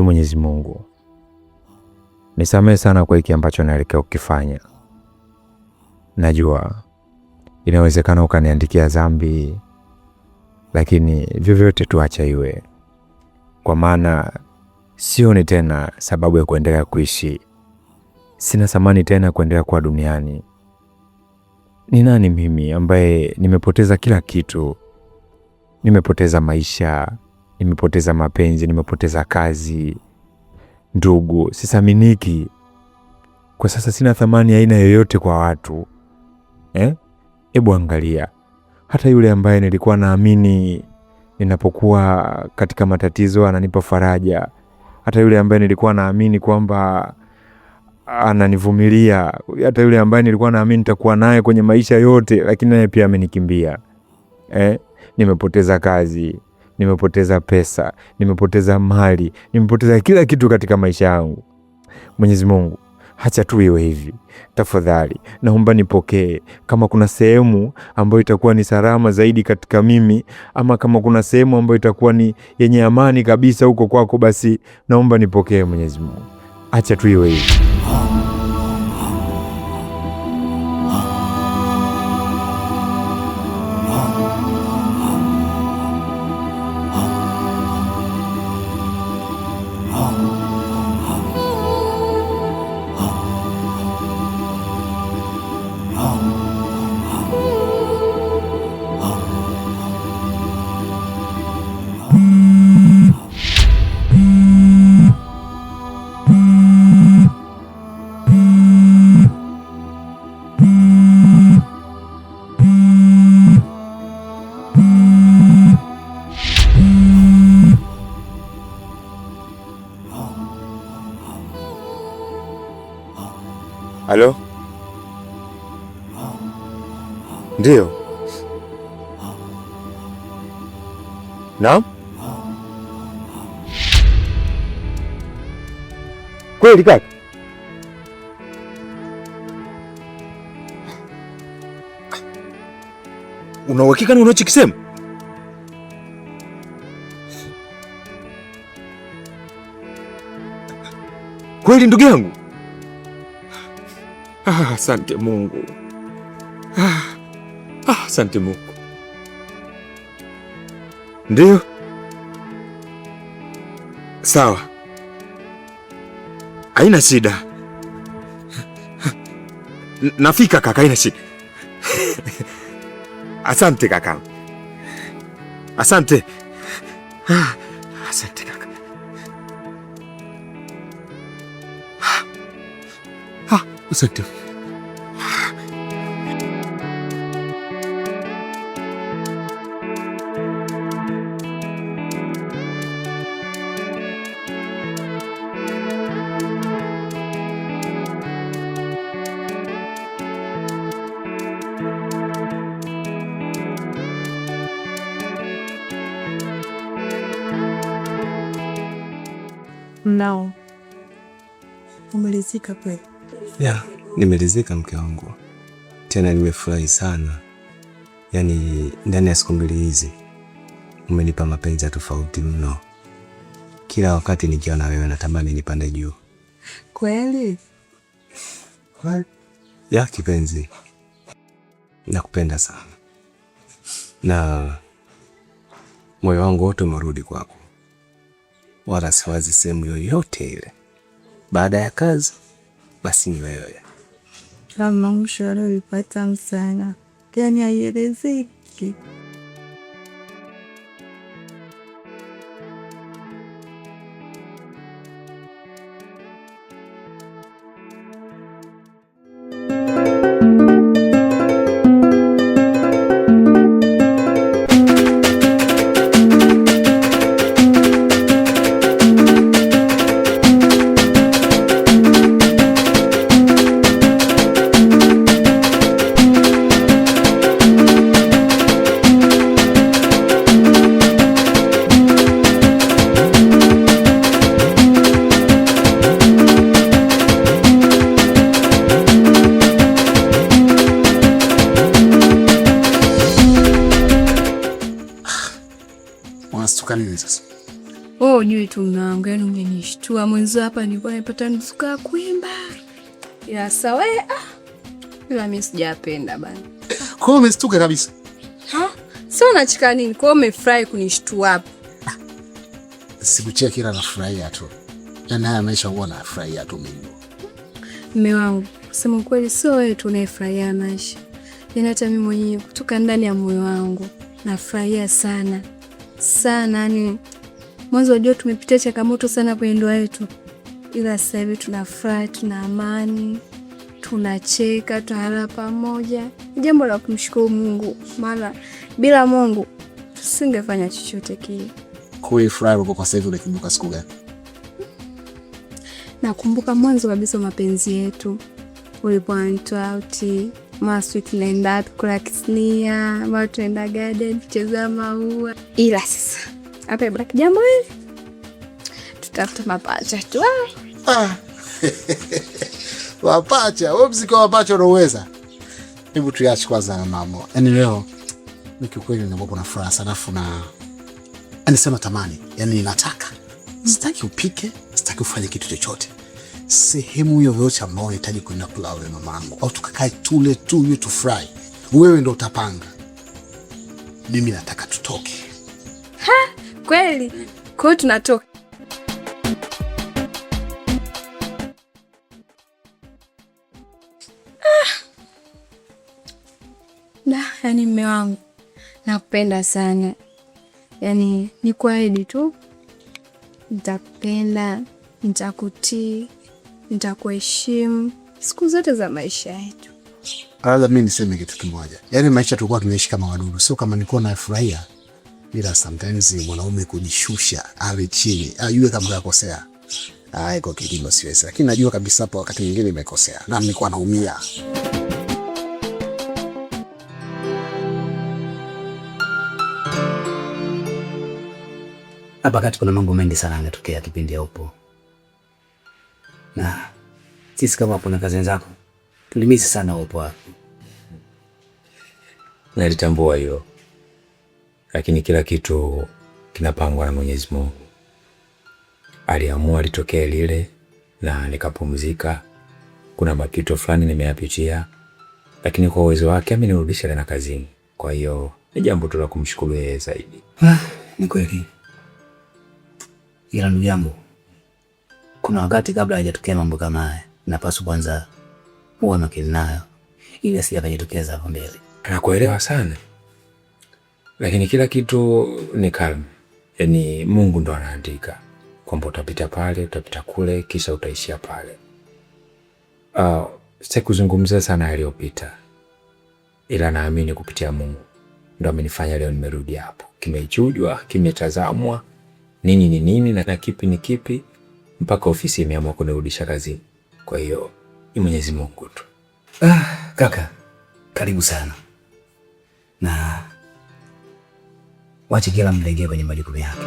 Mwenyezi Mungu, nisamehe sana kwa hiki ambacho naelekea kukifanya. Najua inawezekana ukaniandikia dhambi, lakini vyovyote tuacha iwe, kwa maana sioni tena sababu ya kuendelea kuishi. Sina thamani tena kuendelea kuwa duniani. Ni nani mimi ambaye nimepoteza kila kitu? Nimepoteza maisha, nimepoteza mapenzi, nimepoteza kazi, ndugu, sisaminiki. Kwa sasa sina thamani aina yoyote kwa watu. Hebu angalia, hata yule ambaye nilikuwa naamini ninapokuwa katika matatizo ananipa faraja, hata yule ambaye nilikuwa naamini kwamba ananivumilia, hata yule ambaye nilikuwa naamini nitakuwa naye kwenye maisha yote, lakini naye pia amenikimbia. Nimepoteza kazi, nimepoteza pesa, nimepoteza mali, nimepoteza kila kitu katika maisha yangu. Mwenyezi Mungu, acha tu iwe hivi. Tafadhali, naomba nipokee. Kama kuna sehemu ambayo itakuwa ni salama zaidi katika mimi, ama kama kuna sehemu ambayo itakuwa ni yenye amani kabisa huko kwako, basi naomba nipokee Mwenyezi Mungu. Acha tu iwe hivi. Halo? Ndio. Naam? Kweli kaka? Una uhakika ni unachokisema? Kweli ndugu yangu? Asante Mungu. Asante Mungu. Ndio. Sawa. Haina shida. Nafika kaka, haina shida. Asante kaka. Asante. Asante kaka. Asante. Mnao umelizika kweli? Ya, nimelizika mke wangu. Tena nimefurahi sana. Yaani ndani ya siku mbili hizi umenipa mapenzi tofauti mno. Kila wakati nikiwa na wewe natamani nipande juu. Kweli? Ya kipenzi, nakupenda sana. Na moyo wangu wote umerudi kwako. Wala siwazi sehemu yoyote ile. Baada ya kazi, basi ni wewe. Kama mshahara ulipata sana, yaani haielezeki. Unasituka nini sasa? Wewe hujui tu mume wangu, yaani umenishtua mwenzo hapa nilikuwa nimepata nusuka ya kuimba. Ya sawa ila mimi sijapenda bana. Kwa hiyo umestuka kabisa. Sio unachika nini? Kwa hiyo umefurahi kunishtua hapa. Sikucheka kila nafurahia tu. Yaani haya maisha huwa nafurahia tu mimi. Mume wangu, kusema kweli sio wewe tu unayefurahia maisha. Yaani hata mimi mwenyewe kutoka ndani ya moyo wangu nafurahia sana. Sana yani mwanzo unajua tumepitia changamoto sana kwenye ndoa yetu. Ila sasa hivi tunafurahi, tuna amani, tunacheka, tunalala pamoja. Jambo la kumshukuru Mungu, maana bila Mungu tusingefanya chochote kile. Kwa furaha kwa sasa hivi unakumbuka siku gani? Nakumbuka mwanzo kabisa mapenzi yetu. Ulipoanitoa out, maswi tunaenda kula kisnia, ama tunaenda garden, kucheza maua. Ila sasa, hapa ibaki jambo hili. Tutafuta mapacha tu. Mapacha, wewe mziki wa mapacha unaweza? Hebu tuache kwanza na mambo. Yaani leo nikikweli ninapokuwa na furaha sana na anisema tamani, yaani ninataka. Sitaki upike, sitaki ufanye kitu chochote. Sehemu hiyo yote ambayo unahitaji kwenda kula wewe mamangu, au tukakae tule tu hiyo tufurahi. Wewe ndio utapanga. Mimi nataka tutoke. Kweli? Kwa hiyo tunatoka. Yaani mume wangu nakupenda sana. Yaani nikuahidi tu nitakupenda, nitakutii, nitakuheshimu siku zote za maisha yetu. Labda mimi niseme kitu kimoja. Yaani maisha tulikuwa tunaishi kama wadudu, sio kama nilikuwa nafurahia. Bila sometimes mwanaume kujishusha, awe chini, ajue kama kakosea. Kwa kilimo siwezi. Lakini najua kabisa hapo wakati mwingine nimekosea na nilikuwa naumia. Hapa kati kuna mambo mengi sana yanatokea kipindi upo. Na sisi kama hapo na kazi zako tulimisi sana upo hapo. Nalitambua hiyo. Lakini kila kitu kinapangwa na Mwenyezi Mungu. Aliamua litokee lile na nikapumzika. Kuna mapito fulani nimeyapitia, lakini kwa uwezo wake amenirudisha tena kazini. Kwa hiyo ni jambo tu la kumshukuru yeye zaidi. Ni kweli. Ila ndugu yangu, kuna wakati kabla hajatokea mambo kama haya, napaswa kwanza uwe makini nayo ili asijatokeza hapo mbele. Nakuelewa sana. Lakini kila kitu ni kalm. Yaani Mungu ndo anaandika kwamba utapita pale, utapita kule, kisha utaishia pale. Sitaki kuzungumzia sana yaliyopita. Ila naamini kupitia Mungu ndo amenifanya leo nimerudi hapo. Kimechujwa, kimetazamwa, nini ni nini na kipi ni kipi, mpaka ofisi imeamua kunirudisha kazini. Kwa hiyo ni Mwenyezi Mungu tu. Kaka, karibu sana. Na wache kila mlegee kwenye majukumu yake.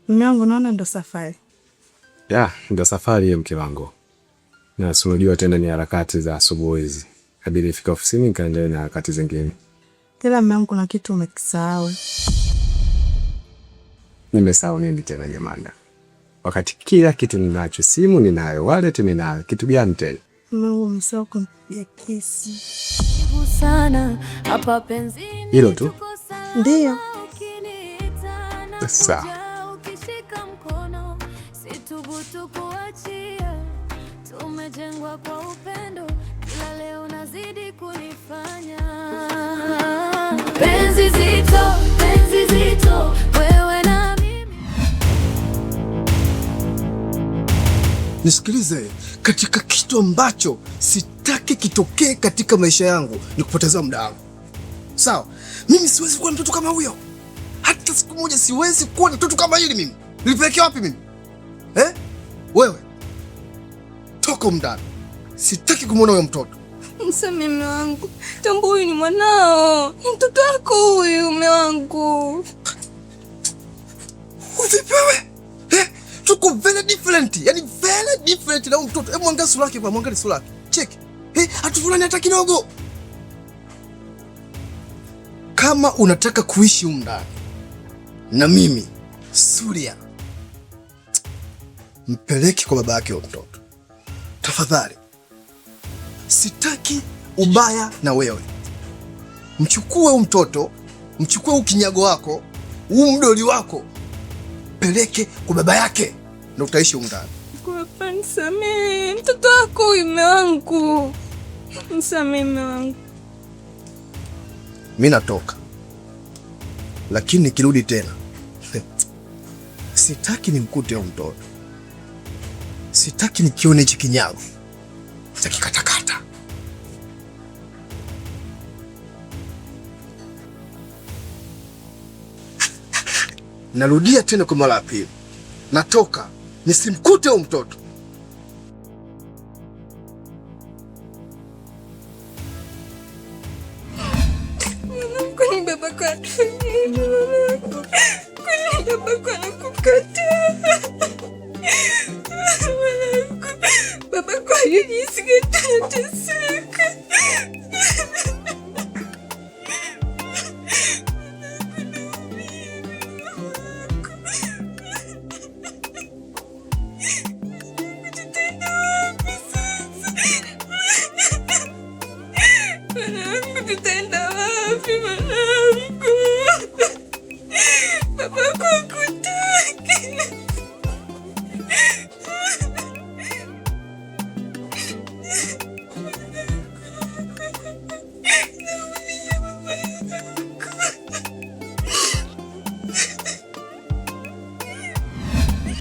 Mwanangu, naona ndo safari. Ndo safari hiyo mke wangu. Na unajua tena ni harakati za asubuhi hizi. Kabla nifika ofisini nikaendelea na harakati zingine. Tena mwanangu, kuna kitu umekisahau. Nimesahau nini tena jamani? Wakati kila kitu ninacho, simu ninayo, wallet ninayo, kitu gani tena? Mwanangu, umesahau kumpigia kesi. Hilo tu? Ndio. Sawa. Tumejengwa kwa upendo, kila leo nazidi kunifanya penzi zito, wewe na mimi. Nisikilize, katika kitu ambacho sitaki kitokee katika maisha yangu ni kupoteza muda wangu. Sawa? Mimi siwezi kuwa na mtoto kama huyo. Hata siku moja siwezi kuwa na mtoto kama hili mimi. Nilipelekea wapi mimi? Wewe toka mndani. Sitaki kumuona huyo mtoto. Msamehe mume wangu. Tambua huyu ni mwanao. Ni mtoto wako huyu mume wangu. Usipewe. Tuko very different. Yaani very different na mtoto. Hebu angalia sura yake, mwangalie sura yake. Check. Hatufulani hata kidogo. Kama unataka kuishi humu ndani na mimi Surya, mpeleke kwa baba yake wa mtoto tafadhali. Sitaki ubaya na wewe. Mchukue huyu mtoto, mchukue huyu kinyago wako, huyu mdoli wako, peleke kwa baba yake na utaishi humu ndani. Kwa nisamehe, mtoto wako huyu mume wangu. Nisamehe mume wangu. Mimi natoka, lakini nikirudi tena sitaki nimkute huyo mtoto. Sitaki nikione hichi kinyago cha kikatakata. Narudia tena kwa mara ya pili, natoka, nisimkute huyo mtoto. Kwani baba kwa atufanyie? Kwani baba kwa nakukataa? Baba kwa yujisi getateseka. Tutaenda wapi mwanangu? Baba kwa kutaki.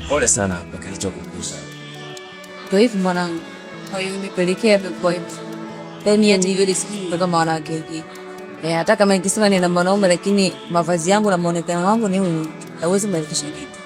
Pole sana kwa kilichokukuta. Kwa hivyo mwanangu, nipelekea pepo hivi. Yaani ndivyo ilisikia kama wanawake hivi. Hata kama nikisema nina mwanaume lakini mavazi yangu na muonekano wangu ni huyu. Hauwezi kumanisha kitu.